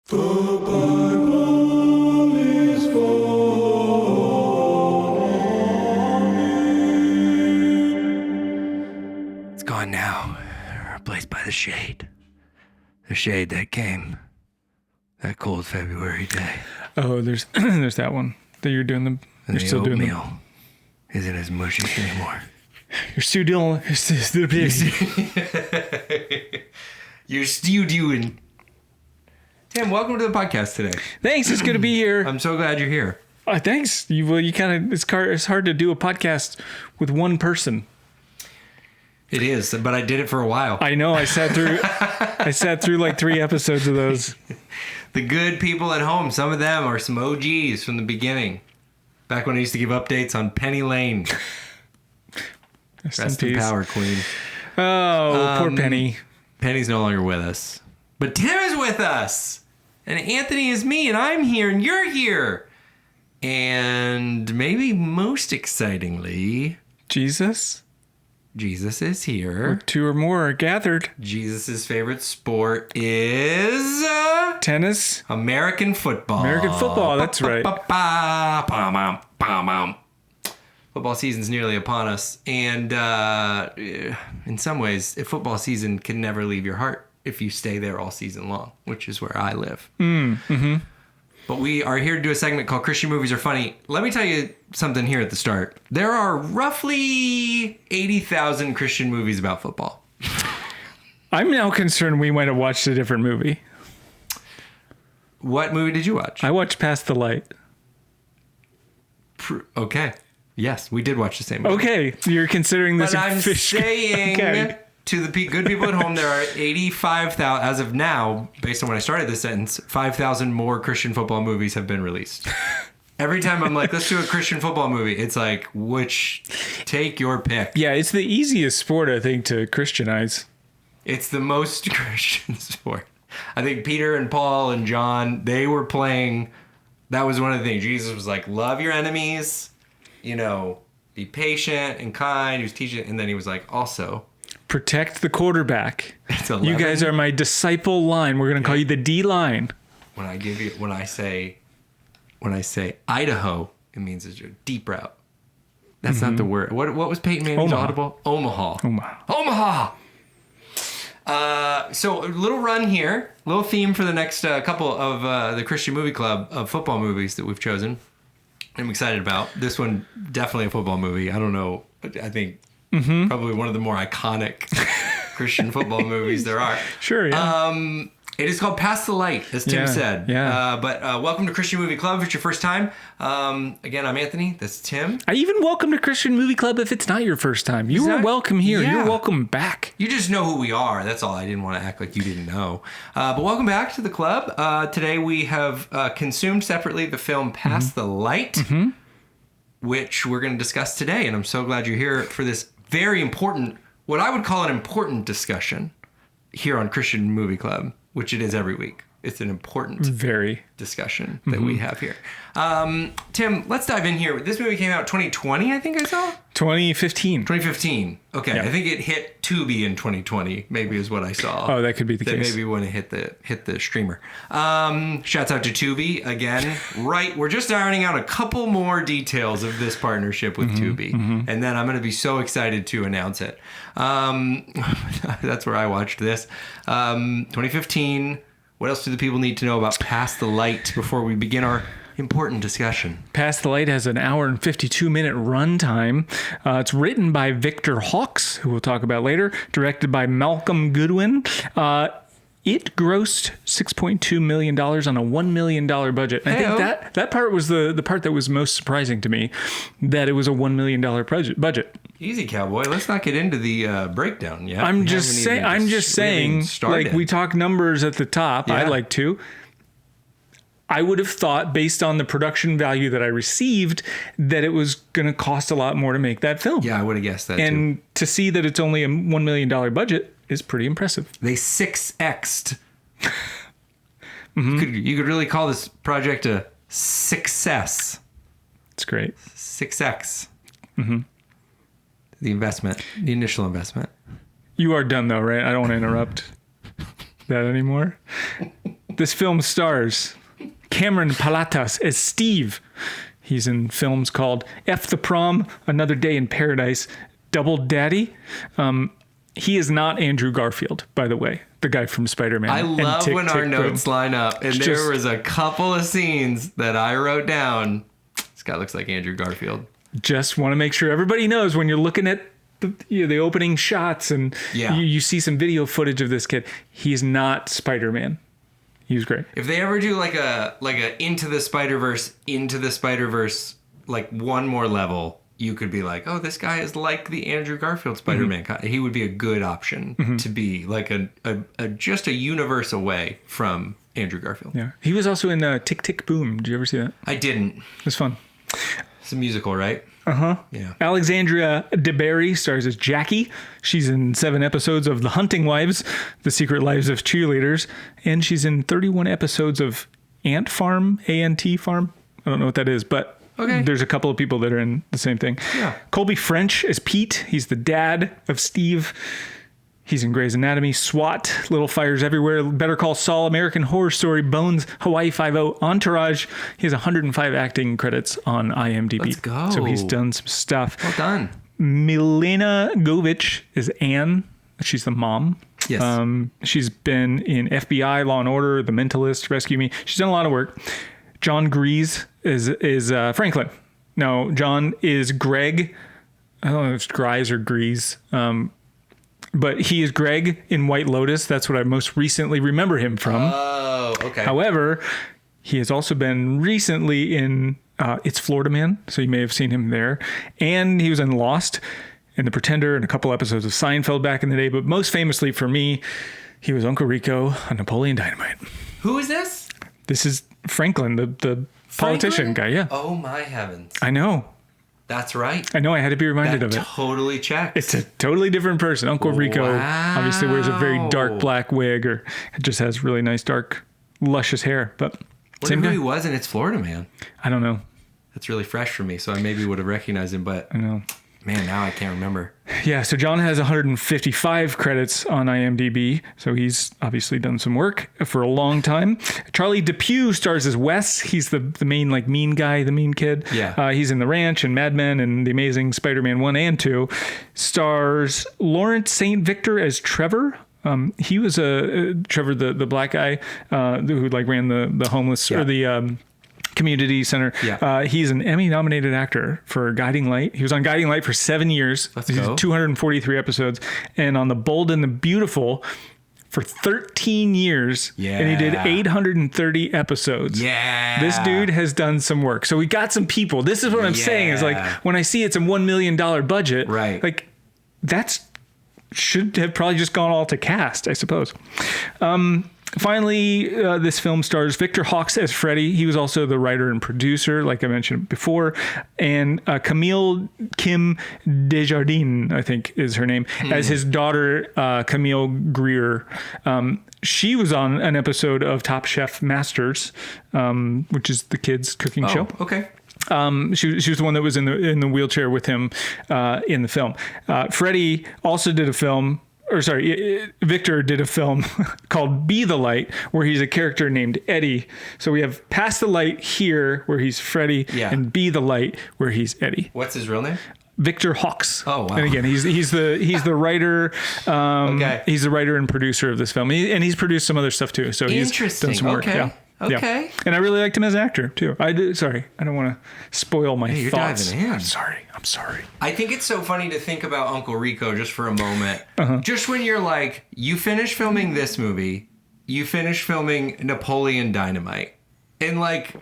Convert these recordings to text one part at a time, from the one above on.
The Bible is for me. It's gone now, replaced by the shade. The shade that came that cold February day. Oh, there's there's that one that you're doing them. And You're still doing them. oatmeal isn't as mushy anymore. You're still doing. You're still doing. Tim, welcome to the podcast today. Thanks. It's good to be here. I'm so glad you're here. Thanks. You kind of. It's hard to do a podcast with one person. It is, but I did it for a while. I know. I sat through like 3 episodes of those. The good people at home, some of them are some OGs from the beginning. Back when I used to give updates on Penny Lane. Rest in power, Queen. Oh, poor Penny. Penny's no longer with us. But Tim is with us. And Anthony is me, and I'm here, and you're here. And maybe most excitingly, Jesus is here. 2 or more are gathered. Jesus' favorite sport is Tennis. American football. American football, that's right. Football season's nearly upon us. And in some ways, football season can never leave your heart if you stay there all season long, which is where I live. But we are here to do a segment called Christian Movies Are Funny. Let me tell you something here at the start. There are roughly 80,000 Christian movies about football. I'm now concerned we might have watched a different movie. What movie did you watch? I watched Past the Light. Okay. Yes, we did watch the same movie. Okay, you're considering this But I'm fish. saying Okay. to the good people at home, there are 85,000, as of now, based on when I started this sentence, 5,000 more Christian football movies have been released. Every time I'm like, let's do a Christian football movie, it's like, take your pick. Yeah, it's the easiest sport, I think, to Christianize. It's the most Christian sport. I think Peter and Paul and John, they were playing, that was one of the things. Jesus was like, love your enemies, be patient and kind. He was teaching, and then he was like, also, protect the quarterback. It's You guys are my disciple line. We're going to call you the D line. When I say Idaho, it means it's a deep route. That's not the word. What was Peyton Manning's audible? Omaha. So a little run here, little theme for the next couple of the Christian Movie Club of football movies that we've chosen. I'm excited about this one. Definitely a football movie. I don't know. I think probably one of the more iconic Christian football movies there are. Sure, yeah. It is called Past the Light, as Tim said. Yeah. But welcome to Christian Movie Club if it's your first time. Again, I'm Anthony. That's Tim. I even welcome to Christian Movie Club if it's not your first time. You are welcome here. Yeah. You're welcome back. You just know who we are. That's all. I didn't want to act like you didn't know. But welcome back to the club. Today we have consumed separately the film Past the Light, which we're going to discuss today. And I'm so glad you're here for this very important, what I would call an important discussion here on Christian Movie Club, which it is every week. It's an important discussion that we have here. Tim, let's dive in here. This movie came out 2020, I think I saw? 2015. 2015. Okay, yeah. I think it hit Tubi in 2020, maybe is what I saw. Oh, that could be the case. Maybe when it hit the streamer. Shouts out to Tubi again. Right, we're just ironing out a couple more details of this partnership with Tubi. And then I'm going to be so excited to announce it. That's where I watched this. 2015. What else do the people need to know about Past the Light before we begin our important discussion? Past the Light has an hour and 52-minute runtime. It's written by Victor Hawks, who we'll talk about later, directed by Malcolm Goodwin. It grossed $6.2 million on a $1 million budget. I think that part was the part that was most surprising to me, that it was a $1 million budget. Easy, cowboy. Let's not get into the breakdown yet. I'm just saying, like, we talk numbers at the top. Yeah. I like to. I would have thought, based on the production value that I received, that it was going to cost a lot more to make that film. Yeah, I would have guessed that, and to see that it's only a $1 million budget is pretty impressive. They 6X'd. You could really call this project a success. It's great. 6X. The initial investment. You are done though, right? I don't want to interrupt that anymore. This film stars Cameron Palatas as Steve. He's in films called F the Prom, Another Day in Paradise, Double Daddy. He is not Andrew Garfield, by the way, the guy from Spider-Man. I love Tick, when Tick, our Boom. notes line up, and there was a couple of scenes that I wrote down. This guy looks like Andrew Garfield. Just want to make sure everybody knows when you're looking at the opening shots and you see some video footage of this kid. He's not Spider-Man. He was great. If they ever do like a Into the Spider-Verse, like one more level, you could be like, oh, this guy is like the Andrew Garfield Spider-Man. He would be a good option to be like just a universe away from Andrew Garfield. Yeah. He was also in Tick, Tick, Boom. Did you ever see that? I didn't. It was fun. It's a musical, right? Yeah. Alexandria DeBerry stars as Jackie. She's in 7 episodes of The Hunting Wives, The Secret Lives of Cheerleaders, and she's in 31 episodes of Ant Farm, A-N-T Farm. I don't know what that is, but there's a couple of people that are in the same thing. Yeah. Colby French as Pete. He's the dad of Steve. He's in Grey's Anatomy, SWAT, Little Fires Everywhere, Better Call Saul, American Horror Story, Bones, Hawaii Five-0, Entourage. He has 105 acting credits on IMDb. Let's go. So he's done some stuff. Well done. Milena Govich is Anne. She's the mom. Yes. She's been in FBI, Law and Order, The Mentalist, Rescue Me. She's done a lot of work. John Grease is Franklin. No, John is Greg. I don't know if it's Grise or Grease. But he is Greg in White Lotus. That's what I most recently remember him from. Oh, okay. However, he has also been recently in It's Florida Man, so you may have seen him there. And he was in Lost and The Pretender and a couple episodes of Seinfeld back in the day. But most famously for me, he was Uncle Rico on Napoleon Dynamite. Who is this? This is Franklin, the politician guy. Yeah. Oh, my heavens. I know. That's right. I know. I had to be reminded of it. Totally checks. It's a totally different person. Uncle Rico obviously wears a very dark black wig, or just has really nice dark, luscious hair. But same guy. Who he was, and It's Florida Man. I don't know. That's really fresh for me, so I maybe would have recognized him, but I know. Man, now I can't remember. Yeah, so John has 155 credits on IMDb, so he's obviously done some work for a long time. Charlie Depew stars as Wes. He's the main, like, mean guy, the mean kid. Yeah. He's in The Ranch and Mad Men and The Amazing Spider-Man 1 and 2. Stars Lawrence St. Victor as Trevor. He was Trevor, the black guy who like ran the homeless or the community center. Yeah. He's an Emmy-nominated actor for Guiding Light. He was on Guiding Light for 7 years. Let's go. 243 episodes. And on The Bold and the Beautiful for 13 years. Yeah. And he did 830 episodes. Yeah. This dude has done some work. So we got some people. This is what I'm saying is, like, when I see it's a $1 million budget, right? Like, that's should have probably just gone all to cast, I suppose. Finally, this film stars Victor Hawks as Freddy. He was also the writer and producer, like I mentioned before. And Camille Kim Desjardins, I think is her name, as his daughter, Camille Greer. She was on an episode of Top Chef Masters, which is the kids' cooking show. Okay. She was the one that was in the wheelchair with him in the film. Freddy also did a film. Victor did a film called Be the Light, where he's a character named Eddie. So we have Pass the Light here, where he's Freddy, and Be the Light, where he's Eddie. What's his real name? Victor Hawks. Oh, wow. And again, he's the writer. Okay. He's the writer and producer of this film, and he's produced some other stuff too. So he's done some work. Okay. Yeah. Okay. Yeah. And I really liked him as an actor too. I don't want to spoil my You're thoughts. diving in. I'm sorry. I think it's so funny to think about Uncle Rico just for a moment. Just when you're like, you finish filming this movie, you finish filming Napoleon Dynamite, and like,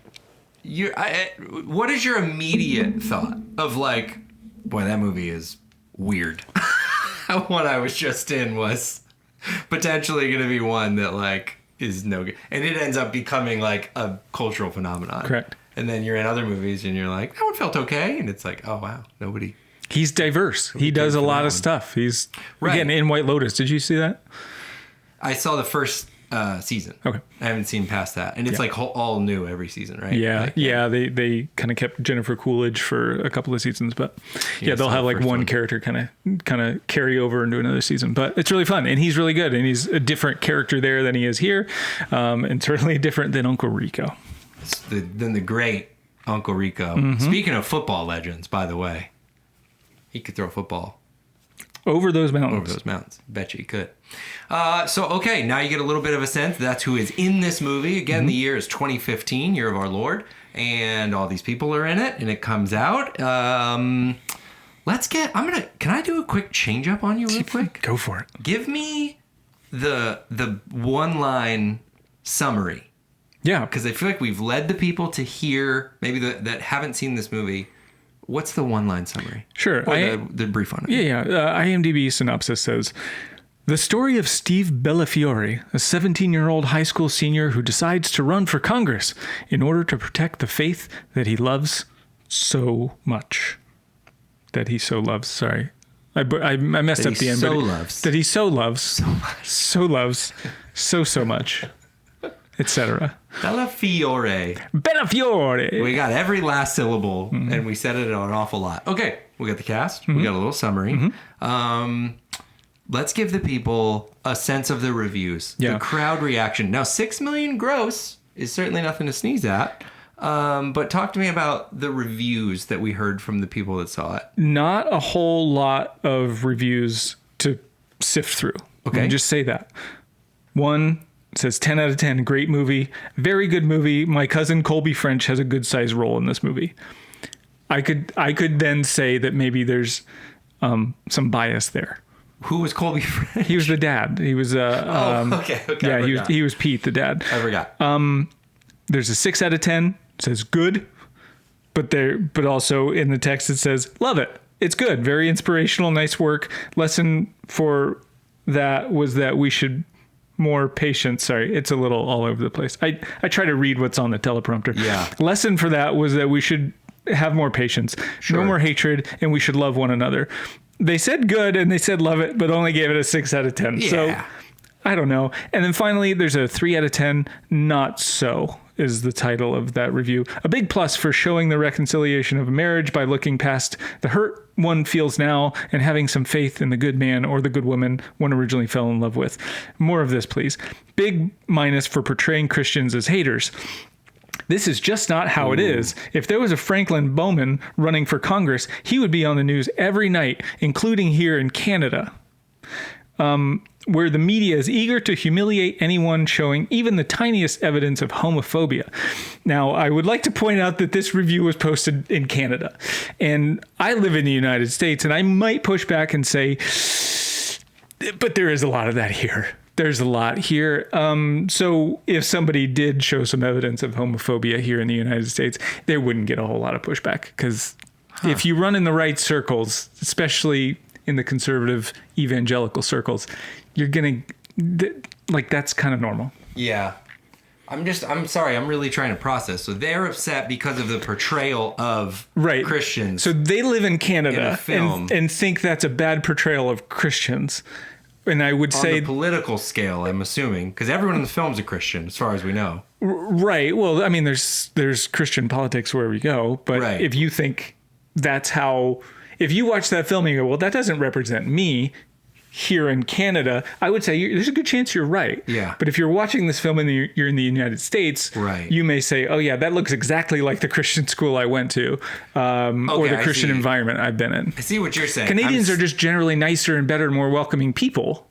what is your immediate thought of like, boy, that movie is weird. What I was just in was potentially going to be one that like is no good, and it ends up becoming like a cultural phenomenon. Correct. And then you're in other movies and you're like, that one felt okay, and it's like, oh wow, nobody. He's diverse. He does a lot of stuff. He's again in White Lotus. Did you see that? I saw the first season. Okay. I haven't seen past that, and it's like all new every season, right? Yeah, Like, They kind of kept Jennifer Coolidge for a couple of seasons, but they'll so have like first one one. character kind of carry over into another season. But it's really fun, and he's really good, and he's a different character there than he is here, and certainly different than Uncle Rico. Then the great Uncle Rico. Mm-hmm. Speaking of football legends, by the way, he could throw a football Over those mountains. over those mountains. Bet you he could. Okay, now you get a little bit of a sense. That's who is in this movie. Again, the year is 2015, year of our Lord, and all these people are in it, and it comes out. Can I do a quick change up on you real quick? Go for it. Give me the one line summary. Yeah. Because I feel like we've led the people to hear, maybe that haven't seen this movie. What's the one-line summary? Sure. Or the brief on it. Yeah. IMDb synopsis says, the story of Steve Bellafiore, a 17-year-old high school senior who decides to run for Congress in order to protect the faith that he loves so much. That he so loves. Sorry. I messed up the end. So but loves. That he so loves. So loves. So much. Etc. Bellafiore. Bellafiore. We got every last syllable, and we said it an awful lot. Okay, we got the cast. We got a little summary. Let's give the people a sense of the reviews. Yeah. The crowd reaction. Now, 6 million gross is certainly nothing to sneeze at. But talk to me about the reviews that we heard from the people that saw it. Not a whole lot of reviews to sift through. Okay. Let me just say that. One says 10 out of 10, great movie, very good movie. My cousin Colby French has a good sized role in this movie. I could then say that maybe there's some bias there. Who was Colby French? He was the dad. He was okay. yeah, he was Pete, the dad. I forgot. There's a 6 out of 10. It says good, but also in the text it says love it. It's good, very inspirational, nice work. Lesson for that was that we should more patience. Sorry, it's a little all over the place. I try to read what's on the teleprompter. Yeah. Lesson for that was that we should have more patience, Sure. no more hatred, and we should love one another. They said good and they said love it, but only gave it a 6 out of 10. Yeah. So I don't know. And then finally, there's a 3 out of 10. Not so is the title of that review. A big plus for showing the reconciliation of a marriage by looking past the hurt one feels now and having some faith in the good man or the good woman one originally fell in love with. More of this, please. Big minus for portraying Christians as haters. This is just not how it is. If there was a Franklin Bowman running for Congress, he would be on the news every night, including here in Canada, where the media is eager to humiliate anyone showing even the tiniest evidence of homophobia. Now, I would like to point out that this review was posted in Canada, and I live in the United States, and I might push back and say, but there is a lot of that here. There's a lot here. So if somebody did show some evidence of homophobia here in the United States, they wouldn't get a whole lot of pushback, because if you run in the right circles, especially in the conservative evangelical circles, you're going to, like, that's kind of normal. Yeah. I'm sorry. I'm really trying to process. So they're upset because of the portrayal of Christians. So they live in Canada in a film. and think that's a bad portrayal of Christians. And I would on say the political scale, I'm assuming, because everyone in the film's a Christian, as far as we know. Right. Well, I mean, there's Christian politics wherever you go. But Right. if you think that's how, if you watch that film and you go, well, that doesn't represent me here in Canada, I would say there's a good chance you're right. Yeah. But if you're watching this film and you're in the United States, Right. you may say, oh, yeah, that looks exactly like the Christian school I went to, or the I Christian see. environment I've been in. I see what you're saying. Canadians are just generally nicer and better and more welcoming people.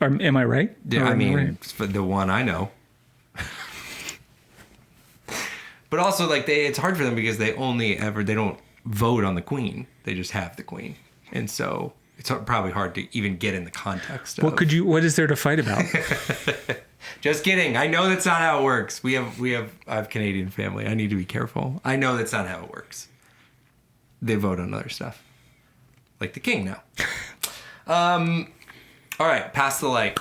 Am I right? Yeah, Or I am mean, right? it's for the one I know. But also, like, it's hard for them because they don't vote on the queen. They just have the queen. And so it's probably hard to even get in the context of. What is there to fight about? Just kidding. I know that's not how it works. I have Canadian family. I need to be careful. I know that's not how it works. They vote on other stuff. Like the king now. All right, Pass the Light.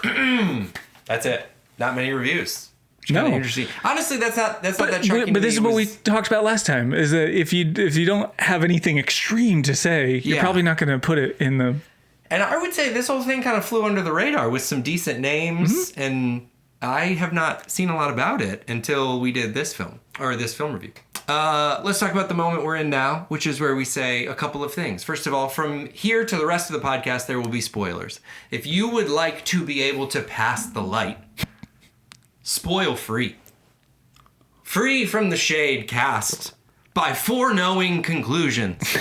That's it. Not many reviews. No. Interesting. Honestly, that's not that shocking. But to this me. is what we talked about last time, is that if you don't have anything extreme to say, you're Yeah. probably not going to put it in the... And I would say this whole thing kind of flew under the radar with some decent names, and I have not seen a lot about it until we did this film, or this film review. Let's talk about the moment we're in now, which is where we say a couple of things. First of all, from here to the rest of the podcast, there will be spoilers. If you would like to be able to pass the light, spoil free. Free from the shade cast by foreknowing conclusions.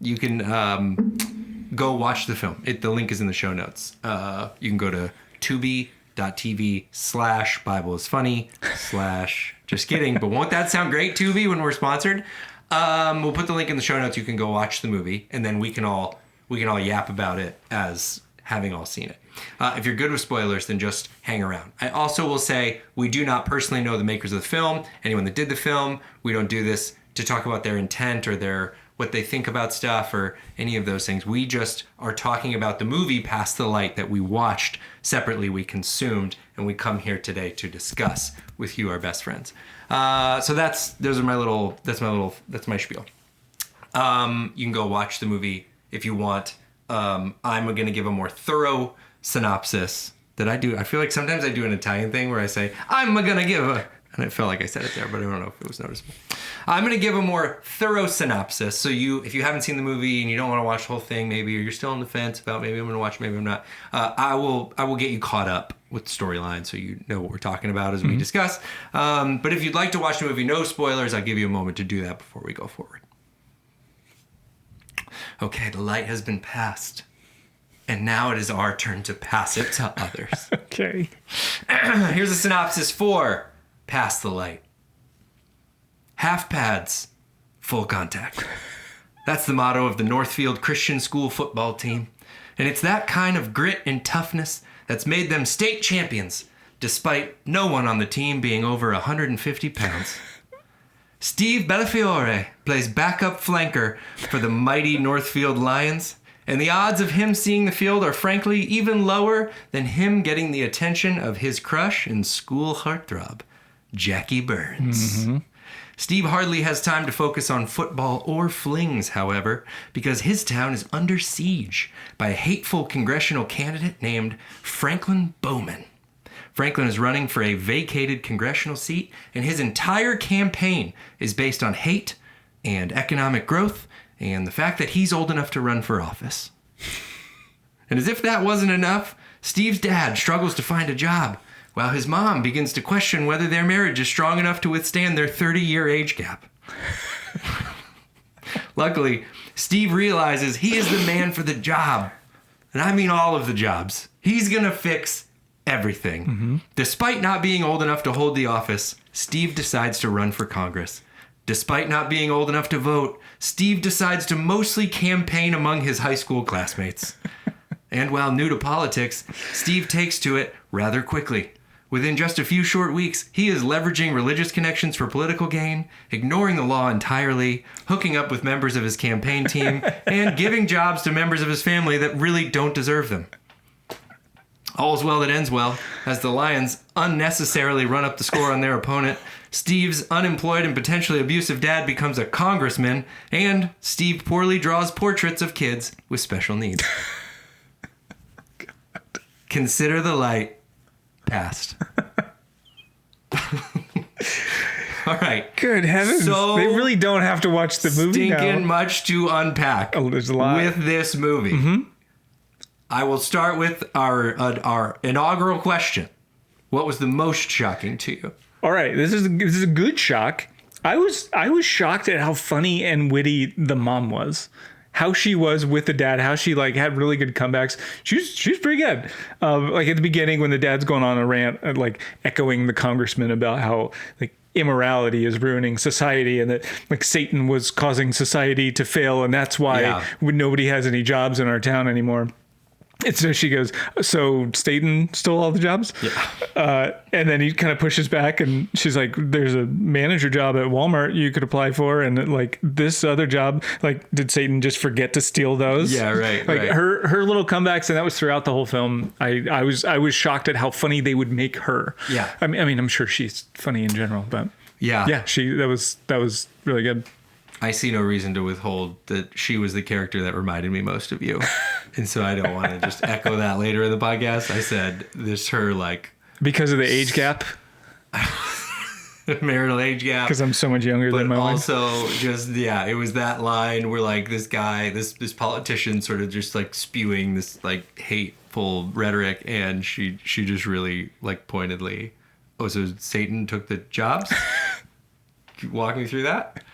You can go watch the film. The link is in the show notes. You can go to tubi.tv/Bible is funny / just kidding. But won't that sound great, Tubi, when we're sponsored? We'll put the link in the show notes. You can go watch the movie, and then we can all yap about it as having all seen it. If you're good with spoilers, then just hang around. I also will say we do not personally know the makers of the film, anyone that did the film. We don't do this to talk about their intent or what they think about stuff or any of those things. We just are talking about the movie Past the Light that we watched separately, we consumed, and we come here today to discuss with you, our best friends. So that's my spiel. You can go watch the movie if you want. I'm going to give a more thorough synopsis that I do. I feel like sometimes I do an Italian thing where I say, I'm going to give a... And it felt like I said it there, but I don't know if it was noticeable. I'm going to give a more thorough synopsis. So if you haven't seen the movie and you don't want to watch the whole thing, maybe, or you're still on the fence about maybe I'm going to watch, maybe I'm not, I will get you caught up with the storyline so you know what we're talking about as we discuss. But if you'd like to watch the movie, no spoilers, I'll give you a moment to do that before we go forward. Okay, the light has been passed. And now it is our turn to pass it to others. Okay. Here's a synopsis for Past the Light. Half pads, full contact. That's the motto of the Northfield Christian School football team. And it's that kind of grit and toughness that's made them state champions, despite no one on the team being over 150 pounds. Steve Bellafiore plays backup flanker for the mighty Northfield Lions, and the odds of him seeing the field are frankly even lower than him getting the attention of his crush and school heartthrob, Jackie Burns. Mm-hmm. Steve hardly has time to focus on football or flings, however, because his town is under siege by a hateful congressional candidate named Franklin Bowman. Franklin is running for a vacated congressional seat, and his entire campaign is based on hate and economic growth and the fact that he's old enough to run for office. And as if that wasn't enough, Steve's dad struggles to find a job, while his mom begins to question whether their marriage is strong enough to withstand their 30-year age gap. Luckily, Steve realizes he is the man for the job. And I mean all of the jobs. He's going to fix everything. Mm-hmm. Despite not being old enough to hold the office, Steve decides to run for Congress. Despite not being old enough to vote, Steve decides to mostly campaign among his high school classmates. And while new to politics, Steve takes to it rather quickly. Within just a few short weeks, he is leveraging religious connections for political gain, ignoring the law entirely, hooking up with members of his campaign team, and giving jobs to members of his family that really don't deserve them. All's well that ends well, as the Lions unnecessarily run up the score on their opponent. Steve's unemployed and potentially abusive dad becomes a congressman, and Steve poorly draws portraits of kids with special needs. Consider the light passed. All right. Good heavens. So they really don't have to watch the movie now. Stinking much to unpack there's a lot with this movie. Mm-hmm. I will start with our inaugural question. What was the most shocking to you? All right, this is a good shock. I was shocked at how funny and witty the mom was. How she was with the dad, how she had really good comebacks. She's pretty good. Like at the beginning when the dad's going on a rant, echoing the congressman about how immorality is ruining society and that Satan was causing society to fail, and that's why nobody has any jobs in our town anymore. And so she goes, so Staten stole all the jobs? Yeah. And then he kind of pushes back and she's like, there's a manager job at Walmart you could apply for. And this other job, did Satan just forget to steal those? Yeah, right. Her little comebacks, and that was throughout the whole film. I was shocked at how funny they would make her. Yeah. I mean, I'm sure she's funny in general, but yeah, that was really good. I see no reason to withhold that she was the character that reminded me most of you. And so I don't want to just echo that later in the podcast. I said this her like Because of the age gap? marital age gap. Because I'm so much younger But than my wife. also just, yeah, it was that line where like this guy, this politician sort of just like spewing this like hateful rhetoric. And she just really like pointedly, oh, so Satan took the jobs? Keep walking through that.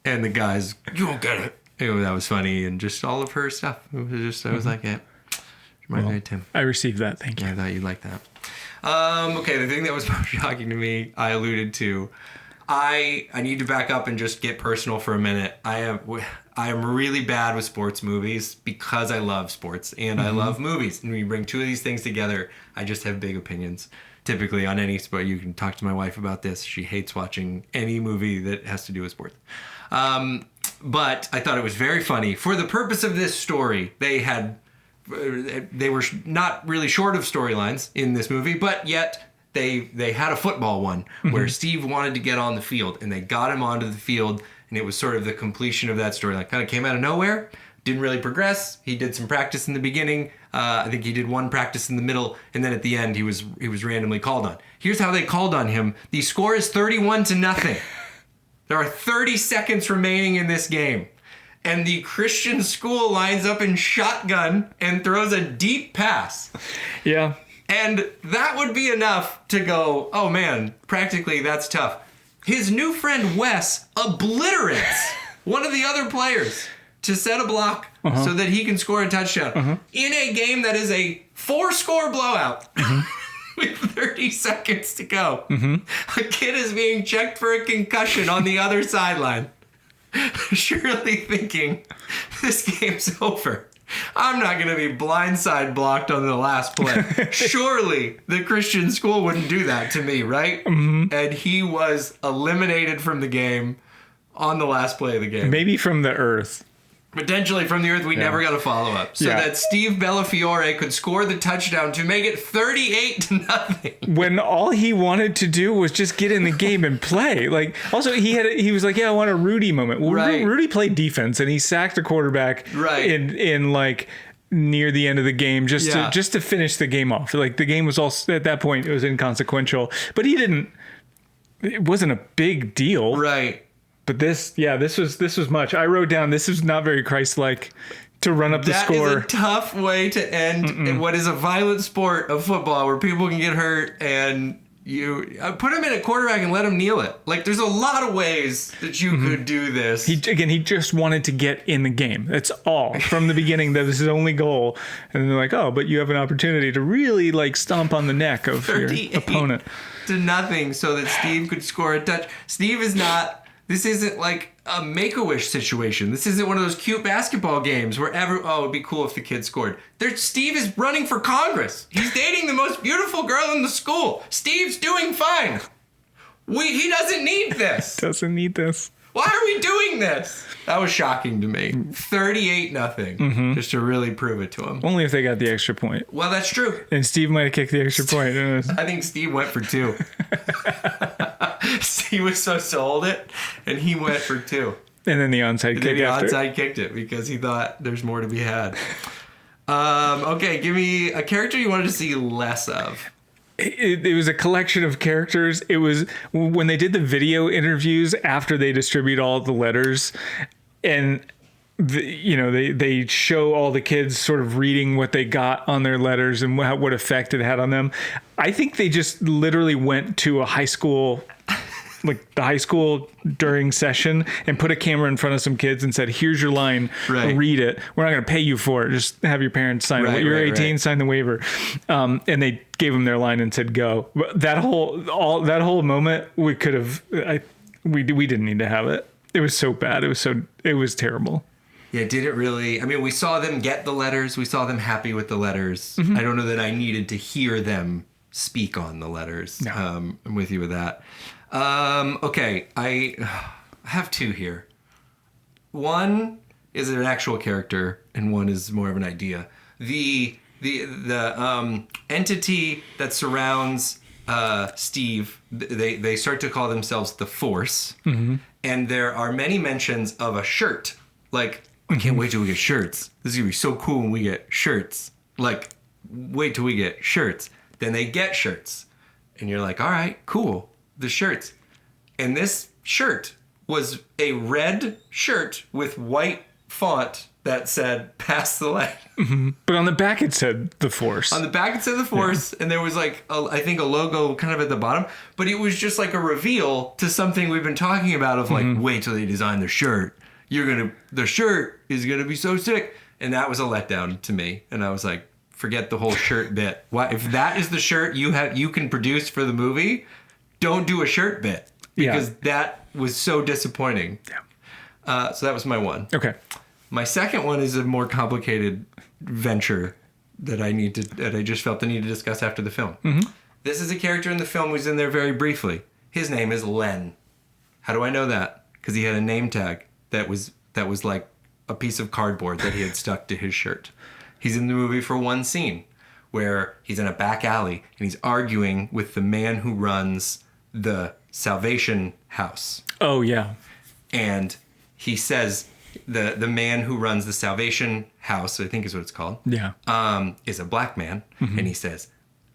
And the guy's, you don't get it. That was funny, and just all of her stuff. It was just, I was like, yeah, reminds me of Tim. I received that. Thank you. Yeah, I thought you'd like that. Okay, the thing that was most shocking to me, I alluded to. I need to back up and just get personal for a minute. I am really bad with sports movies because I love sports and I love movies. And when you bring two of these things together, I just have big opinions. Typically on any sport, you can talk to my wife about this. She hates watching any movie that has to do with sports. But I thought it was very funny. For the purpose of this story, they were not really short of storylines in this movie, but yet they had a football one where Steve wanted to get on the field, and they got him onto the field, and it was sort of the completion of that storyline. Kind of came out of nowhere, didn't really progress. He did some practice in the beginning. I think he did one practice in the middle, and then at the end he was randomly called on. Here's how they called on him. The score is 31-0. There are 30 seconds remaining in this game. And the Christian school lines up in shotgun and throws a deep pass. Yeah. And that would be enough to go, oh man, practically that's tough. His new friend Wes obliterates one of the other players to set a block so that he can score a touchdown in a game that is a 4-score blowout. With 30 seconds to go. A kid is being checked for a concussion on the other sideline. Surely thinking, this game's over. I'm not going to be blindside blocked on the last play. Surely the Christian school wouldn't do that to me, right? And he was eliminated from the game on the last play of the game. Maybe from the earth. Potentially from the earth, we never got a follow-up. So that Steve Bellafiore could score the touchdown to make it 38-0. When all he wanted to do was just get in the game and play. Like, also, he was like, yeah, I want a Rudy moment. Well, Rudy played defense, and he sacked a quarterback in like near the end of the game just to finish the game off. Like, the game was all, at that point, it was inconsequential. But it wasn't a big deal. Right. But this was much. I wrote down, this is not very Christ-like to run up the score. That is a tough way to end what is a violent sport of football where people can get hurt, and you put him in a quarterback and let him kneel it. Like, there's a lot of ways that you could do this. He just wanted to get in the game. That's all. From the beginning, that was his only goal. And then they're like, oh, but you have an opportunity to really like stomp on the neck of your opponent. 38-0 so that Steve could score a touch. Steve is not... This isn't like a Make-A-Wish situation. This isn't one of those cute basketball games where it'd be cool if the kid scored. Steve is running for Congress. He's dating the most beautiful girl in the school. Steve's doing fine. He doesn't need this. Doesn't need this. Why are we doing this? That was shocking to me. 38-0. Just to really prove it to him. Only if they got the extra point. Well, that's true. And Steve might have kicked the extra point. I think Steve went for 2. He was so sold it, and he went for 2. And then the onside kick after. The onside kicked it because he thought there's more to be had. Okay, give me a character you wanted to see less of. It was a collection of characters. It was when they did the video interviews after they distribute all the letters, and they show all the kids sort of reading what they got on their letters and what effect it had on them. I think they just literally went to a high school, like the high school during session, and put a camera in front of some kids and said, here's your line, read it. We're not going to pay you for it. Just have your parents sign it. You're 18, sign the waiver. And they gave them their line and said, go. That whole moment, we could have, we didn't need to have it. It was so bad. It was terrible. Yeah, did it really? I mean, we saw them get the letters. We saw them happy with the letters. I don't know that I needed to hear them speak on the letters. No. I'm with you with that. Okay, I have 2 here. One is an actual character, and one is more of an idea. The entity that surrounds Steve, they start to call themselves the Force, and there are many mentions of a shirt, like I can't wait till we get shirts. This is gonna be so cool when we get shirts. Like, wait till we get shirts. Then they get shirts. And you're like, all right, cool. The shirts. And this shirt was a red shirt with white font that said "Pass the light." But on the back it said the Force. On the back it said the Force, and there was like I think a logo kind of at the bottom, but it was just like a reveal to something we've been talking about of like, wait till they design the shirt. The shirt is gonna be so sick. And that was a letdown to me. And I was like, forget the whole shirt bit. What if that is the shirt you can produce for the movie? Don't do a shirt bit because that was so disappointing. Yeah. So that was my one. Okay. My second one is a more complicated venture that I just felt the need to discuss after the film. This is a character in the film who's in there very briefly. His name is Len. How do I know that? Because he had a name tag that was like a piece of cardboard that he had stuck to his shirt. He's in the movie for one scene where he's in a back alley and he's arguing with the man who runs the Salvation House. Oh, yeah. And he says the man who runs the Salvation House, I think is what it's called, is a black man. And he says,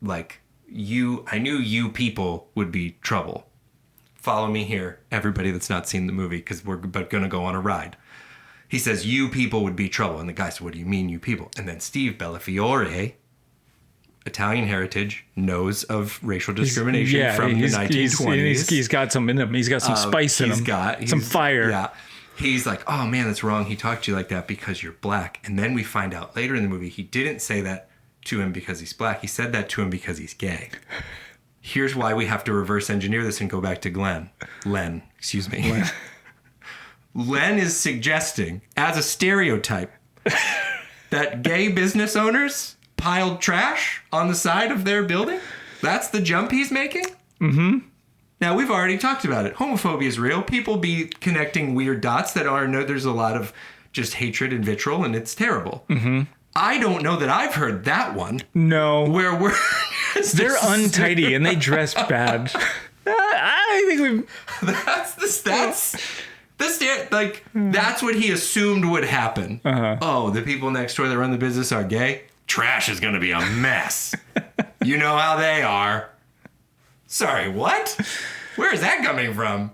like, I knew you people would be trouble. Follow me here, everybody that's not seen the movie, because we're going to go on a ride. He says, you people would be trouble. And the guy said, what do you mean, you people? And then Steve Bellafiore, Italian heritage, knows of racial discrimination from the 1920s. He's got some in him. He's got some spice in him. Some fire. Yeah. He's like, oh man, that's wrong. He talked to you like that because you're black. And then we find out later in the movie, he didn't say that to him because he's black. He said that to him because he's gay. Here's why we have to reverse engineer this and go back to Len, excuse me. Len is suggesting, as a stereotype, that gay business owners piled trash on the side of their building. That's the jump he's making? Now, we've already talked about it. Homophobia is real. People be connecting weird dots that there's a lot of just hatred and vitriol, and it's terrible. I don't know that I've heard that one. No. Where we're... They're untidy and they dress bad. I think we've... That's what he assumed would happen. Oh, the people next door that run the business are gay? Trash is going to be a mess. You know how they are. Sorry, what? Where is that coming from?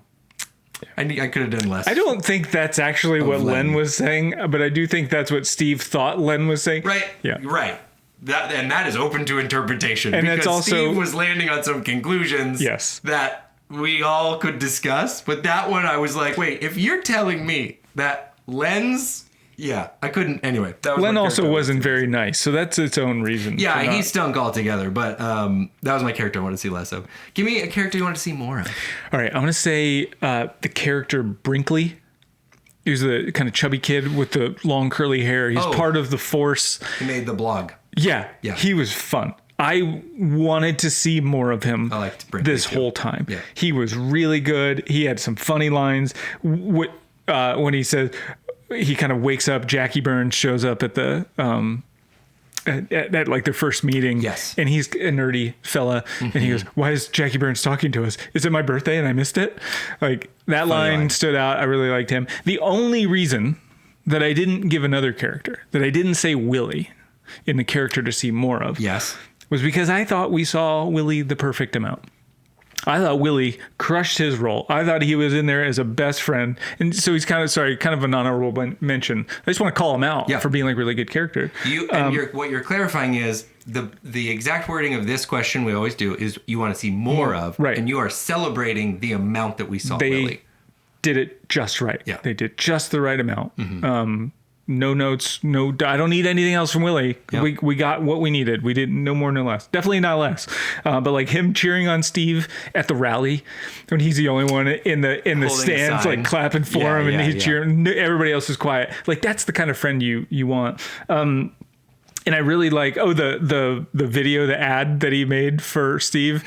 I could have done less. I don't think that's actually what Len was saying, but I do think that's what Steve thought Len was saying. Right. Yeah. Right. That is open to interpretation. And because it's also, Steve was landing on some conclusions that we all could discuss. But that one, I was like, wait, if you're telling me that Len's... Yeah, I couldn't. Anyway, Len also wasn't very nice, so that's its own reason. Yeah, he stunk altogether, but that was my character I wanted to see less of. Give me a character you want to see more of. All right, I want to say the character Brinkley. He was the kind of chubby kid with the long curly hair. He's part of the Force. He made the blog. Yeah, he was fun. I wanted to see more of him this whole time. Yeah. He was really good. He had some funny lines. When he says... He kind of wakes up. Jackie Burns shows up at the at like their first meeting. Yes, and he's a nerdy fella, and he goes, "Why is Jackie Burns talking to us? Is it my birthday and I missed it?" Like that line stood out. I really liked him. The only reason that I didn't give another character, that I didn't say Willie in the character to see more of, was because I thought we saw Willie the perfect amount. I thought Willie crushed his role. I thought he was in there as a best friend. And so he's kind of an honorable mention. I just want to call him out for being like a really good character. What you're clarifying is the exact wording of this question we always do is you want to see more of. Right. And you are celebrating the amount that we saw Willie. They did it just right. Yeah. They did just the right amount. No notes, I don't need anything else from Willie. Yep. We got what we needed. We didn't, no more, no less. Definitely not less. But like him cheering on Steve at the rally when he's the only one in the stands, like clapping for him, and he's cheering. Everybody else is quiet. Like that's the kind of friend you want. And I really like the video, the ad that he made for Steve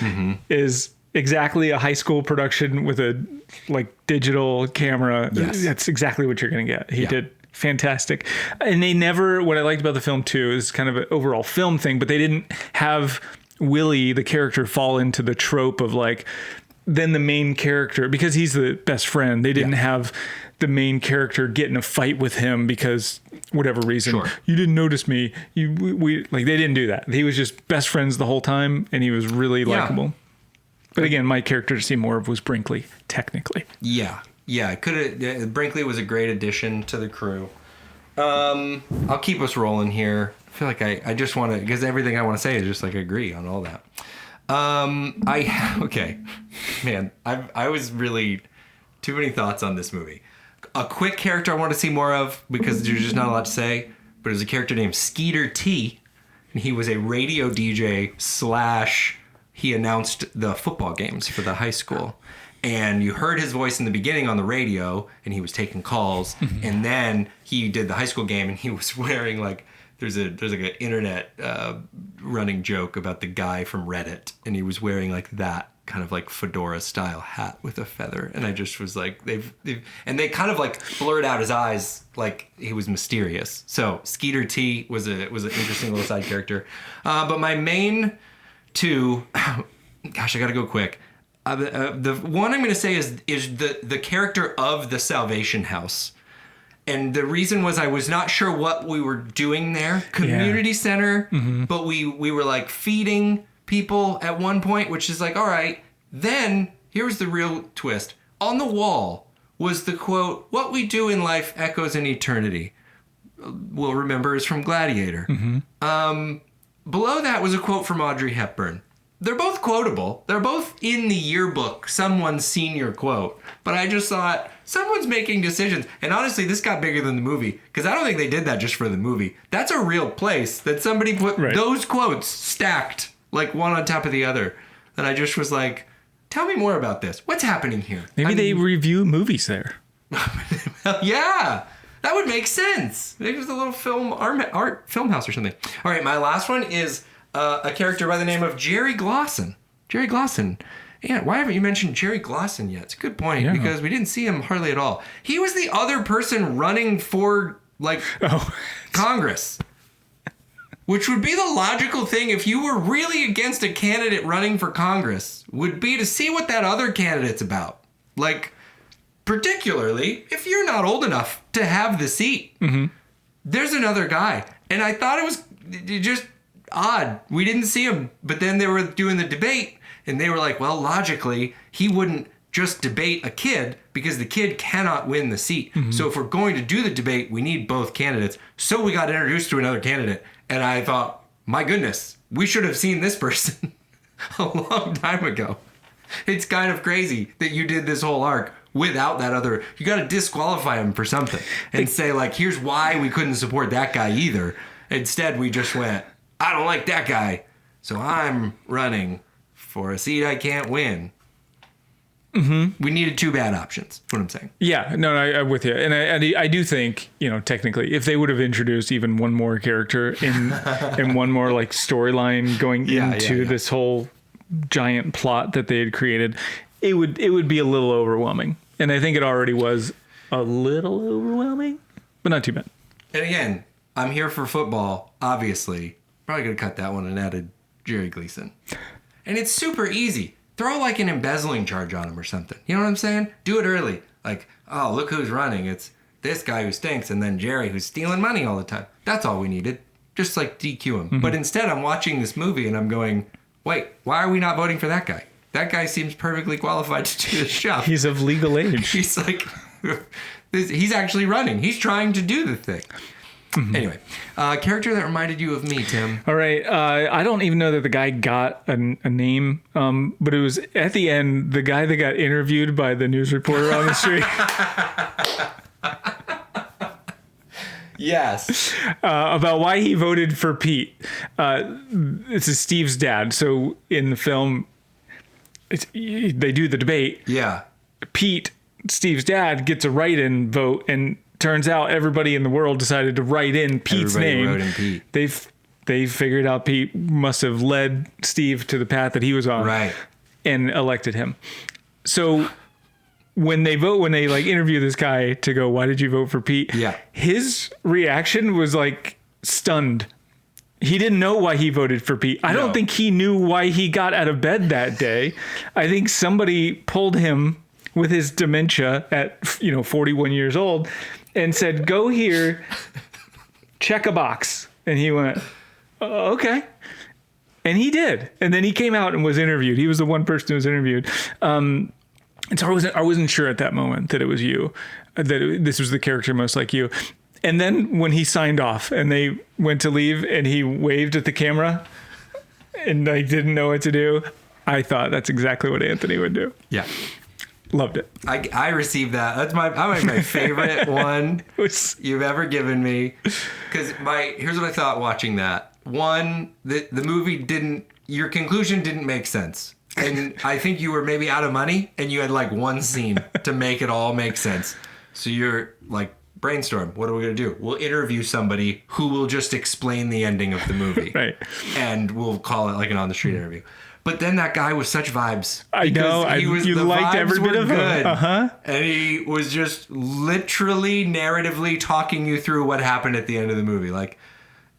is exactly a high school production with a like digital camera. Yes. That's exactly what you're gonna get. He did fantastic. And what I liked about the film too is kind of an overall film thing, but they didn't have Willie, the character, fall into the trope of like, then the main character, because he's the best friend, they didn't have the main character get in a fight with him because whatever reason. Sure. You didn't notice me. We like they didn't do that. He was just best friends the whole time, and he was really likable. But again, my character to see more of was Brinkley, technically. Yeah. Brinkley was a great addition to the crew. I'll keep us rolling here. I feel like I just want to, because everything I want to say is just like agree on all that. Okay, man, I was really too many thoughts on this movie. A quick character I want to see more of because there's just not a lot to say, but there's a character named Skeeter T, and he was a radio DJ / he announced the football games for the high school. And you heard his voice in the beginning on the radio, and he was taking calls. And then he did the high school game, and he was wearing like there's like an internet running joke about the guy from Reddit, and he was wearing like that kind of like fedora style hat with a feather. And I just was like, they kind of like blurred out his eyes like he was mysterious. So Skeeter T was an interesting little side character. But my main two, gosh, I gotta go quick. The one I'm going to say is the character of the Salvation House. And the reason was I was not sure what we were doing there. Community center, but we were like feeding people at one point, which is like, all right. Then here's the real twist. On the wall was the quote, "What we do in life echoes in eternity." We'll remember is from Gladiator. Below that was a quote from Audrey Hepburn. They're both quotable. They're both in the yearbook, someone's senior quote. But I just thought, someone's making decisions. And honestly, this got bigger than the movie. Because I don't think they did that just for the movie. That's a real place that somebody put those quotes stacked, like one on top of the other. And I just was like, tell me more about this. What's happening here? Maybe they review movies there. Yeah, that would make sense. Maybe it was a little film house or something. All right, my last one is a character by the name of Jerry Glosson. Jerry Glosson. Yeah, why haven't you mentioned Jerry Glosson yet? It's a good point because we didn't see him hardly at all. He was the other person running for Congress, which would be the logical thing if you were really against a candidate running for Congress, would be to see what that other candidate's about. Like, particularly if you're not old enough to have the seat. There's another guy. And I thought it was just odd. We didn't see him, but then they were doing the debate and they were like, well, logically, he wouldn't just debate a kid because the kid cannot win the seat. So if we're going to do the debate, we need both candidates. So we got introduced to another candidate. And I thought, my goodness, we should have seen this person a long time ago. It's kind of crazy that you did this whole arc without that other. You got to disqualify him for something and say, like, here's why we couldn't support that guy either. Instead, we just went, I don't like that guy, so I'm running for a seat I can't win. We needed two bad options. That's what I'm saying. Yeah, no, I'm with you, and I do think, technically, if they would have introduced even one more character in one more like storyline going into this whole giant plot that they had created, it would be a little overwhelming, and I think it already was a little overwhelming, but not too bad. And again, I'm here for football, obviously. Probably could have cut that one and added Jerry Gleason. And it's super easy. Throw like an embezzling charge on him or something. You know what I'm saying? Do it early. Like, oh, look who's running. It's this guy who stinks and then Jerry who's stealing money all the time. That's all we needed. Just like DQ him. But instead I'm watching this movie and I'm going, wait, why are we not voting for that guy? That guy seems perfectly qualified to do this job. He's of legal age. He's like, he's actually running. He's trying to do the thing. Anyway, character that reminded you of me, Tim. All right. I don't even know that the guy got a name, but it was at the end, the guy that got interviewed by the news reporter on the street. Yes. About why he voted for Pete. This is Steve's dad. So in the film, they do the debate. Yeah. Pete, Steve's dad, gets a write-in vote, and turns out everybody in the world decided to write in Pete's name. Wrote in Pete. They figured out Pete must have led Steve to the path that he was on, right, and elected him. So when they like interview this guy to go, why did you vote for Pete? Yeah, his reaction was like stunned. He didn't know why he voted for Pete. I don't think he knew why he got out of bed that day. I think somebody pulled him with his dementia at 41 years old, and said, "Go here, check a box." And he went, "Okay." And he did. And then he came out and was interviewed. He was the one person who was interviewed. And so I wasn't sure at that moment that it was you, this was the character most like you. And then when he signed off and they went to leave and he waved at the camera and I didn't know what to do, I thought that's exactly what Anthony would do. Yeah. Loved it. I received that. That's my favorite one you've ever given me. Because here's what I thought watching that. One, the movie your conclusion didn't make sense. And I think you were maybe out of money and you had like one scene to make it all make sense. So you're like, brainstorm. What are we going to do? We'll interview somebody who will just explain the ending of the movie. Right. And we'll call it like an on the street interview. But then that guy was such vibes. I know. You liked every bit of good. him. And he was just literally narratively talking you through what happened at the end of the movie. Like,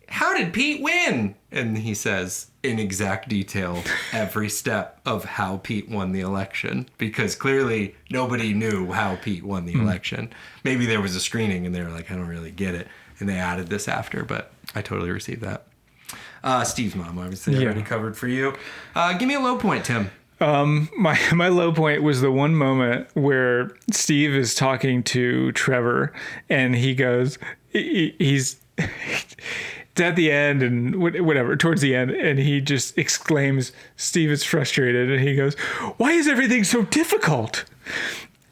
how did Pete win? And he says in exact detail every step of how Pete won the election, because clearly nobody knew how Pete won the election. Maybe there was a screening and they were like, I don't really get it. And they added this after, but I totally received that. Steve's mom, obviously, already covered for you. Give me a low point, Tim. My low point was the one moment where Steve is talking to Trevor and he goes, he's it's at the end and whatever, towards the end, and he just exclaims, Steve is frustrated, and he goes, "Why is everything so difficult?"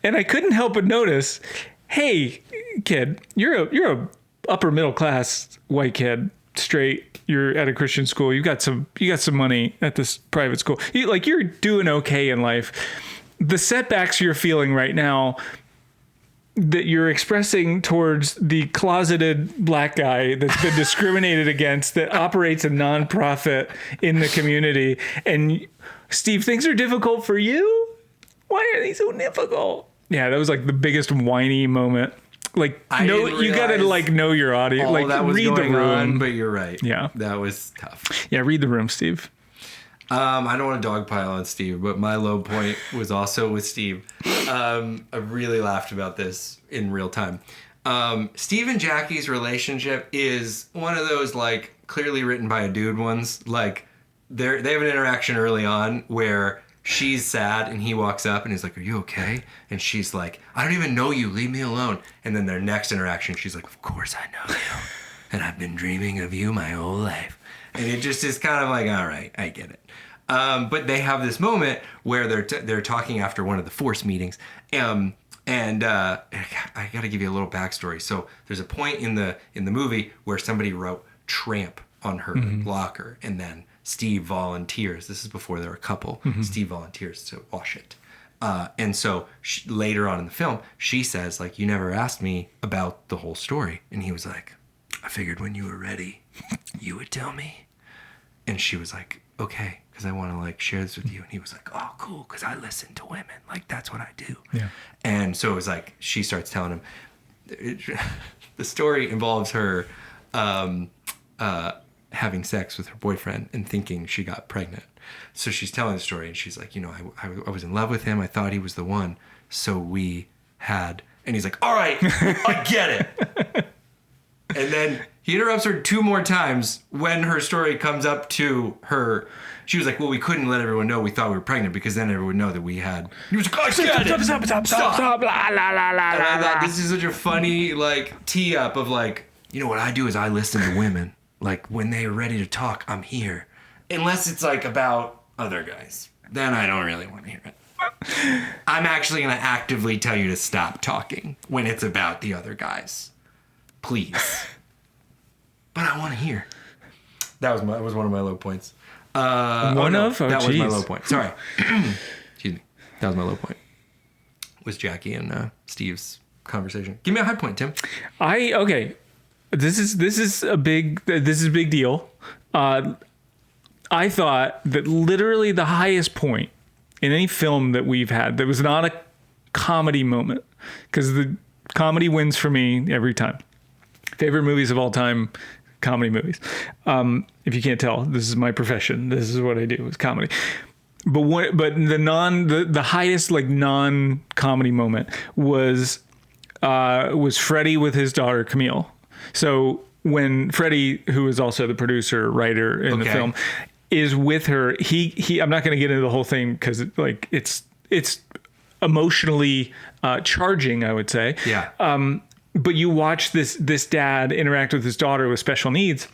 And I couldn't help but notice, hey, kid, you're a upper middle class white kid, straight. You're at a Christian school. You got some money at this private school. You're doing okay in life. The setbacks you're feeling right now that you're expressing towards the closeted black guy that's been discriminated against, that operates a nonprofit in the community, and Steve, things are difficult for you? Why are they so difficult? Yeah, that was like the biggest whiny moment. Like, you gotta know your audience. Like, that was read the room. On, but you're right. Yeah, that was tough. Yeah, read the room, Steve. I don't want to dogpile on Steve, but my low point was also with Steve. I really laughed about this in real time. Steve and Jackie's relationship is one of those like clearly written by a dude ones. Like they have an interaction early on where she's sad and he walks up and he's like, "Are you okay?" And she's like, "I don't even know you. Leave me alone." And then their next interaction, she's like, "Of course I know you. And I've been dreaming of you my whole life." And it just is kind of like, all right, I get it. But they have this moment where they're talking after one of the force meetings. And I got to give you a little backstory. So there's a point in the movie where somebody wrote "tramp" on her locker, and then Steve volunteers. This is before they're a couple. Steve volunteers to wash it. And so later on in the film, she says, like, "You never asked me about the whole story." And he was like, "I figured when you were ready, you would tell me." And she was like, "Okay, because I want to like share this with you." And he was like, "Oh, cool, because I listen to women. Like, that's what I do." Yeah. And so it was like, she starts telling him, the story involves her having sex with her boyfriend and thinking she got pregnant. So she's telling the story and she's like, I was in love with him. I thought he was the one. So we had, and he's like, "All right, I get it." And then he interrupts her 2 more times when her story comes up to her. She was like, "Well, we couldn't let everyone know we thought we were pregnant because then everyone would know that we had." He was like, "I get it. Stop. La, la, la, la, And I la, thought la. this is such a funny like tee up of like, what I do is I listen to women. Like when they are ready to talk, I'm here. Unless it's like about other guys, then I don't really want to hear it. I'm actually going to actively tell you to stop talking when it's about the other guys. Please. But I want to hear. That was one of my low points. That was my low point. Sorry. Excuse me. That was my low point. Was Jackie and Steve's conversation. Give me a high point, Tim. Okay. This is a big deal. I thought that literally the highest point in any film that we've had that was not a comedy moment, because the comedy wins for me every time. Favorite movies of all time, comedy movies. If you can't tell, this is my profession. This is what I do, is comedy. the highest like non-comedy moment was Freddie with his daughter Camille. So when Freddie, who is also the producer writer in the film, is with her, he I'm not going to get into the whole thing because like it's emotionally charging, I would say. Yeah. But you watch this dad interact with his daughter with special needs,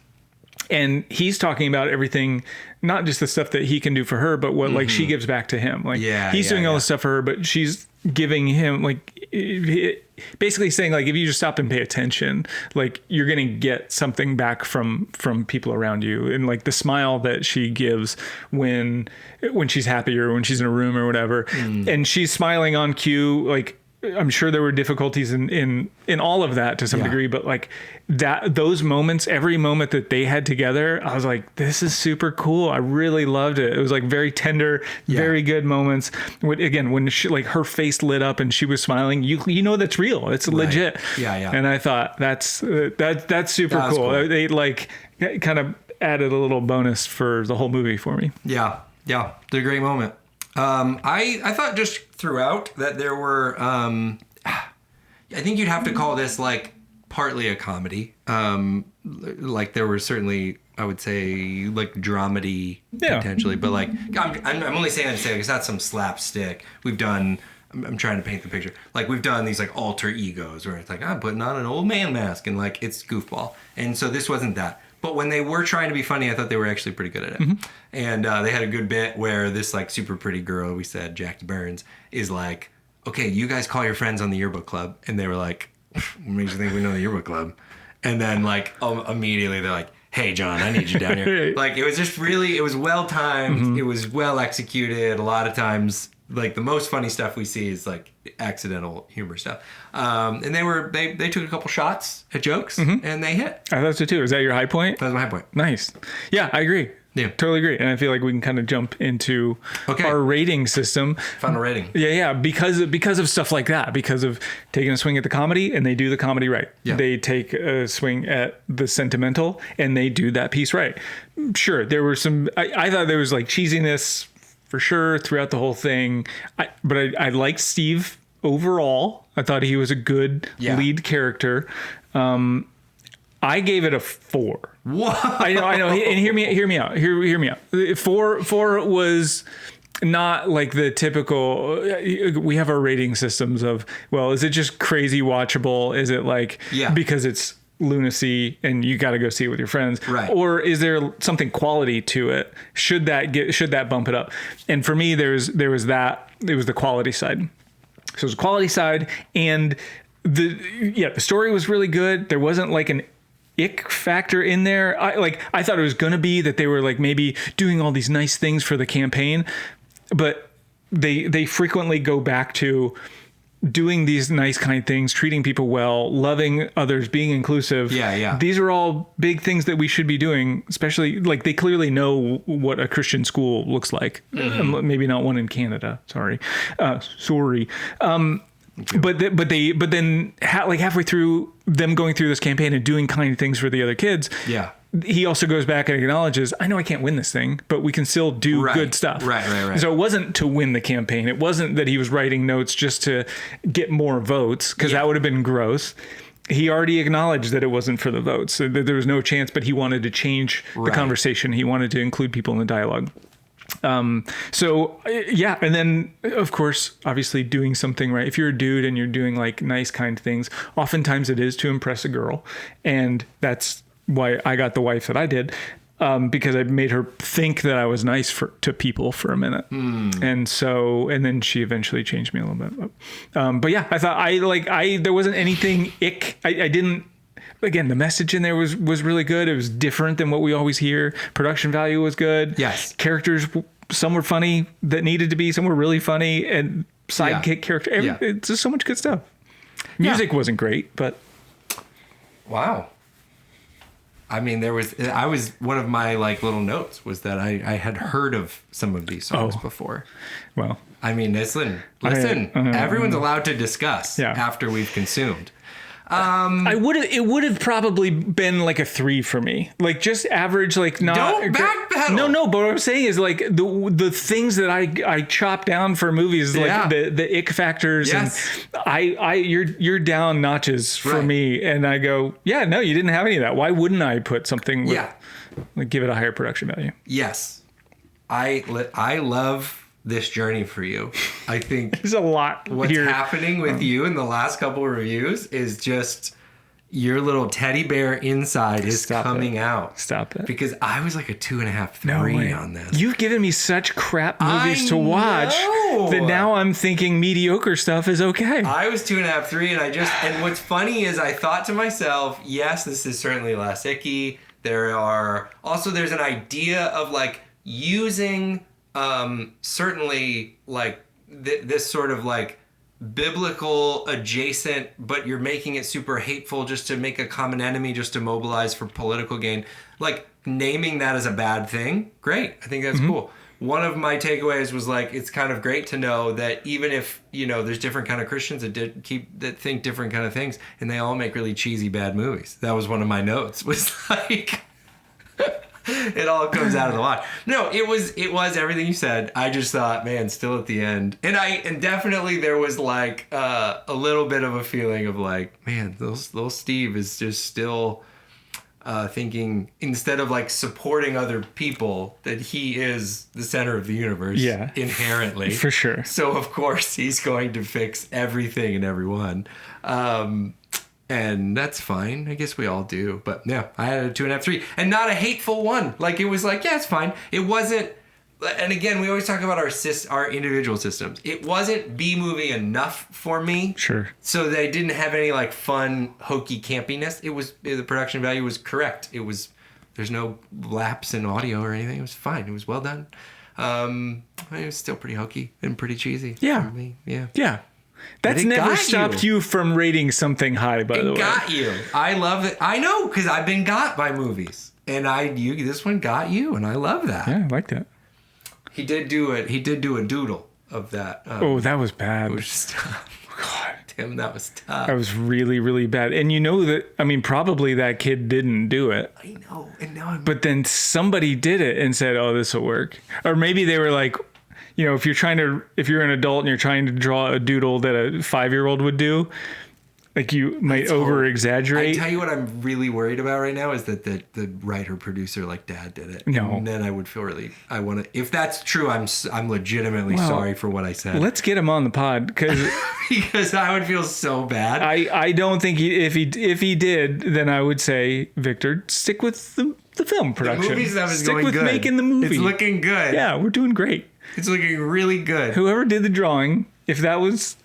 and he's talking about everything, not just the stuff that he can do for her, but what like she gives back to him. Like he's doing all this stuff for her, but she's giving him like basically saying like, if you just stop and pay attention, like you're going to get something back from people around you. And like the smile that she gives when she's happy or when she's in a room or whatever, and she's smiling on cue, like, I'm sure there were difficulties in all of that to some degree, but like those moments, every moment that they had together, I was like, this is super cool. I really loved it. It was like very tender, very good moments. When she, like her face lit up and she was smiling, you know, that's real. It's legit. Yeah. And I thought that's super cool. They like kind of added a little bonus for the whole movie for me. Yeah. It's a great moment. I thought just throughout that there were, I think you'd have to call this like partly a comedy. Like there were certainly, I would say, like dramedy potentially, but like I'm only saying that to say like, it's not some slapstick. I'm trying to paint the picture. Like we've done these like alter egos where it's like, I'm putting on an old man mask and like it's goofball. And so this wasn't that. But when they were trying to be funny, I thought they were actually pretty good at it. And they had a good bit where this like super pretty girl, we said Jackie Burns, is like, okay, you guys call your friends on the yearbook club. And they were like, what makes you think we know the yearbook club? And then like immediately they're like, hey, John, I need you down here. Like it was just really, it was well timed. It was well executed. A lot of times, like the most funny stuff we see is like accidental humor stuff. And they took a couple shots at jokes and they hit. I thought so too. Is that your high point? That was my high point. Nice. Yeah, I agree. Yeah. Totally agree. And I feel like we can kind of jump into our rating system. Final rating. Yeah. Because of stuff like that, because of taking a swing at the comedy and they do the comedy right. Yeah. They take a swing at the sentimental and they do that piece right. Sure. There were some, I thought there was like cheesiness for sure throughout the whole thing. But I liked Steve overall. I thought he was a good lead character. I gave it a 4. What? I know. And hear me out. Hear me out. 4 was not like the typical. We have our rating systems of, well, is it just crazy watchable? Is it like because it's lunacy and you got to go see it with your friends, right? Or is there something quality to it? Should that bump it up? And for me, there was that. It was the quality side. So it was the quality side, and the story was really good. There wasn't like an ick factor in there. I thought it was going to be that they were like maybe doing all these nice things for the campaign, but they frequently go back to doing these nice kind things, treating people well, loving others, being inclusive. Yeah. These are all big things that we should be doing, especially like they clearly know what a Christian school looks like. Maybe not one in Canada. Sorry. But then halfway through them going through this campaign and doing kind things for the other kids. Yeah. He also goes back and acknowledges, I know I can't win this thing, but we can still do good stuff. Right. So it wasn't to win the campaign. It wasn't that he was writing notes just to get more votes, because that would have been gross. He already acknowledged that it wasn't for the votes. So there was no chance, but he wanted to change the conversation. He wanted to include people in the dialogue. And then of course, obviously doing something right. If you're a dude and you're doing like nice, kind things, oftentimes it is to impress a girl. And that's why I got the wife that I did, because I made her think that I was nice to people for a minute. And then she eventually changed me a little bit. But yeah, I thought there wasn't anything ick. I didn't. Again, the message in there was really good. It was different than what we always hear. Production value was good. Yes. Characters, some were funny that needed to be. Some were really funny. And sidekick character. It's just so much good stuff. Music wasn't great, but. Wow. I mean, one of my like little notes was that I had heard of some of these songs before. Well. I mean, listen, everyone's allowed to discuss after we've consumed. It would have probably been like a 3 for me. Like just average, like not. Don't backpedal. No. But what I'm saying is like the things that I chop down for movies, like the ick factors, Yes. and you're down notches for Right. me, and I go, yeah, no, you didn't have any of that. Why wouldn't I put something? Like give it a higher production value. Yes. I love this journey for you. I think There's a lot what's here. happening with you in the last couple of reviews is just your little teddy bear inside is Stop coming it. out. Stop it. Because I was like a 2.5, 3 No way. on this. You've given me such crap movies I to watch know. that now I'm thinking mediocre stuff is okay. I was 2.5, 3, and what's funny is I thought to myself, yes, this is certainly less icky. There's an idea of like using certainly like this sort of like biblical adjacent, but you're making it super hateful just to make a common enemy, just to mobilize for political gain. Like naming that as a bad thing, great. I think that's cool. One of my takeaways was like, it's kind of great to know that even if, there's different kind of Christians that think different kind of things, and they all make really cheesy bad movies. That was one of my notes, was like, it all comes out of the wash. No, it was everything you said. I just thought, man, still at the end. And definitely there was like a little bit of a feeling of like, man, little Steve is just still thinking, instead of like supporting other people, that he is the center of the universe inherently. For sure. So of course he's going to fix everything and everyone. And that's fine. I guess we all do. But yeah, I had a 2.5, 3. And not a hateful one. Like, it was like, yeah, it's fine. It wasn't... And again, we always talk about our individual systems. It wasn't B-movie enough for me. Sure. So they didn't have any, like, fun, hokey campiness. The production value was correct. There's no lapse in audio or anything. It was fine. It was well done. It was still pretty hokey and pretty cheesy. Yeah. For me. Yeah. Yeah. That's it never got stopped you from rating something high, by the way. It got you. I love it. I know, because I've been got by movies. And this one got you, and I love that. Yeah, I like that. He did do it. He did do a doodle of that. That was bad. Which is tough. God, Tim, that was tough. That was really, really bad. And probably that kid didn't do it. I know. And now But then somebody did it and said, oh, this will work. Or maybe they were like, if you're an adult and you're trying to draw a doodle that a 5-year-old would do, like you might over exaggerate. I tell you what I'm really worried about right now is that the writer producer like Dad did it. No. And then I would feel if that's true, I'm legitimately sorry for what I said. Let's get him on the pod because I would feel so bad. I don't think if he did, then I would say, Victor, stick with the film production. The movie stuff is stick going with good. Making the movie. It's looking good. Yeah, we're doing great. It's looking really good. Whoever did the drawing, if that was...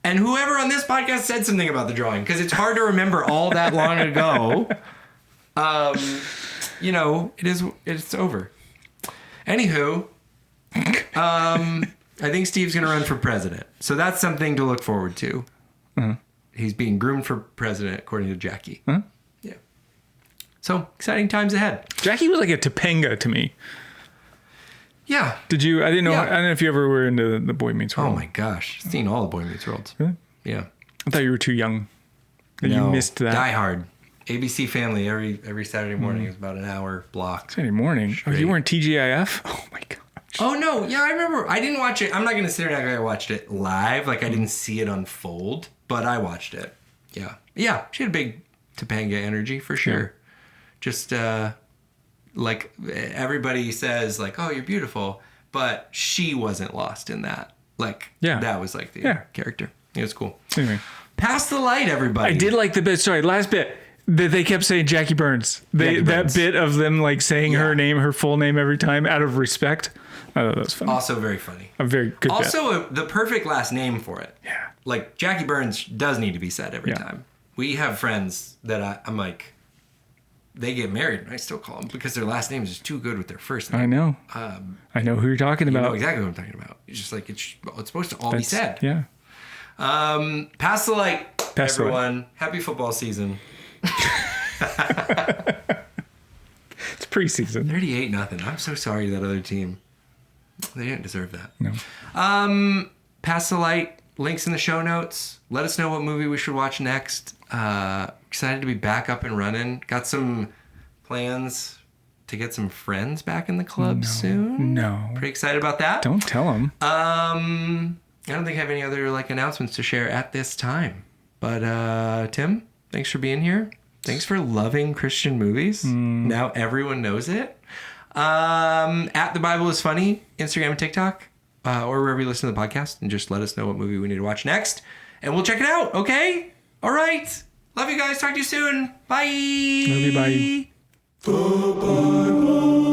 And whoever on this podcast said something about the drawing, because it's hard to remember all that long ago. It's over. Anywho, I think Steve's going to run for president. So that's something to look forward to. Uh-huh. He's being groomed for president, according to Jackie. Uh-huh. Yeah. So exciting times ahead. Jackie was like a Topanga to me. Yeah. Did you? I didn't know. Yeah. I don't know if you ever were into the Boy Meets World. Oh my gosh. I've seen all the Boy Meets Worlds. Really? Yeah. I thought you were too young. You missed that. Die Hard. ABC Family every Saturday morning. It was about an hour block. Saturday morning. Straight. Oh, you weren't TGIF? Oh my gosh. Oh no, yeah, I remember. I didn't watch it. I'm not gonna sit here and act like I watched it live. Like I didn't see it unfold, but I watched it. Yeah, yeah. She had a big Topanga energy for sure. Yeah. Just like everybody says, like, "Oh, you're beautiful," but she wasn't lost in that. Like, that was like the character. It was cool. Anyway. Pass the light, everybody. I did like the bit. Sorry, last bit. That they kept saying Jackie Burns. That bit of them like saying her full name every time out of respect. I thought that was funny. Also very funny. A very good Also, the perfect last name for it. Yeah. Like, Jackie Burns does need to be said every time. We have friends that I'm like, they get married, and I still call them because their last name is just too good with their first name. I know. I know who you're talking about. You know exactly what I'm talking about. It's just like, it's supposed to all be said. Yeah. Pass the light, Pass the light. everyone. Happy football season. It's preseason. 38-0. I'm so sorry to that other team. They didn't deserve that. No. Pass the light. Links in the show notes. Let us know what movie we should watch next. Excited to be back up and running. Got some plans to get some friends back in the club soon. No. Pretty excited about that. Don't tell them. I don't think I have any other announcements to share at this time. But Tim, thanks for being here. Thanks for loving Christian movies. Now everyone knows it. At The Bible is Funny, Instagram and TikTok, or wherever you listen to the podcast, and just let us know what movie we need to watch next, and we'll check it out. Okay? All right. Love you guys. Talk to you soon. Bye. Love you. Bye. The Bible